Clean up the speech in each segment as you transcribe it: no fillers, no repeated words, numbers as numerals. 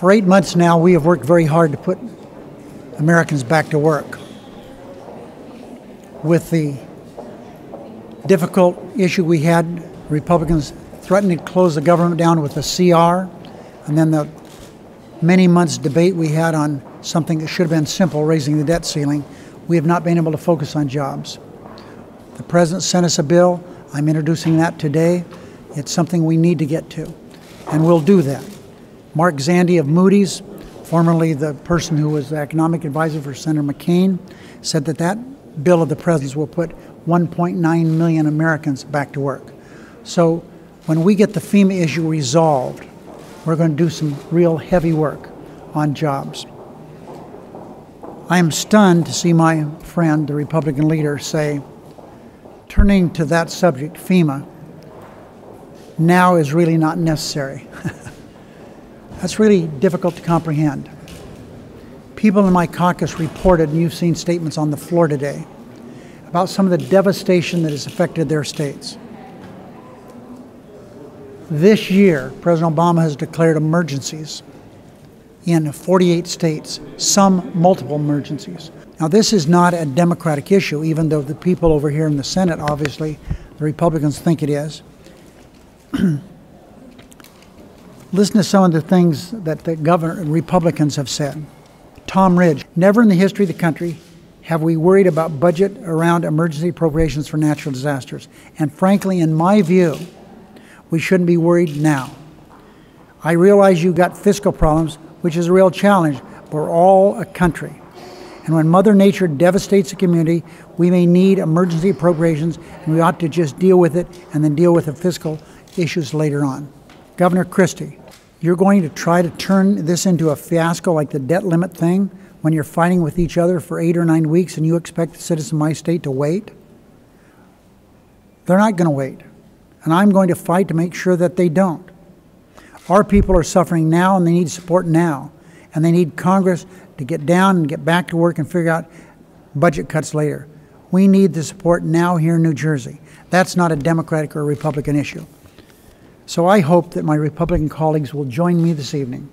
For 8 months now, we have worked very hard to put Americans back to work. With the difficult issue we had, Republicans threatening to close the government down with a CR, and then the many months debate we had on something that should have been simple, raising the debt ceiling, we have not been able to focus on jobs. The President sent us a bill. I'm introducing that today. It's something we need to get to, and we'll do that. Mark Zandi of Moody's, formerly the person who was the economic advisor for Senator McCain, said that that bill of the President's will put 1.9 million Americans back to work. So when we get the FEMA issue resolved, we're going to do some real heavy work on jobs. I am stunned to see my friend, the Republican leader, say, turning to that subject, FEMA, now is really not necessary. That's really difficult to comprehend. People in my caucus reported, and you've seen statements on the floor today, about some of the devastation that has affected their states. This year, President Obama has declared emergencies in 48 states, some multiple emergencies. Now, this is not a Democratic issue, even though the people over here in the Senate, obviously, the Republicans think it is. Listen to some of the things that the Republicans have said. Tom Ridge, never in the history of the country have we worried about budget around emergency appropriations for natural disasters. And frankly, in my view, we shouldn't be worried now. I realize you've got fiscal problems, which is a real challenge, but we're all a country. And when Mother Nature devastates a community, we may need emergency appropriations, and we ought to just deal with it and then deal with the fiscal issues later on. Governor Christie, you're going to try to turn this into a fiasco like the debt limit thing when you're fighting with each other for 8 or 9 weeks and you expect the citizens of my state to wait? They're not going to wait. And I'm going to fight to make sure that they don't. Our people are suffering now, and they need support now. And they need Congress to get down and get back to work and figure out budget cuts later. We need the support now here in New Jersey. That's not a Democratic or Republican issue. So I hope that my Republican colleagues will join me this evening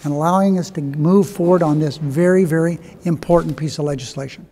in allowing us to move forward on this very, very important piece of legislation.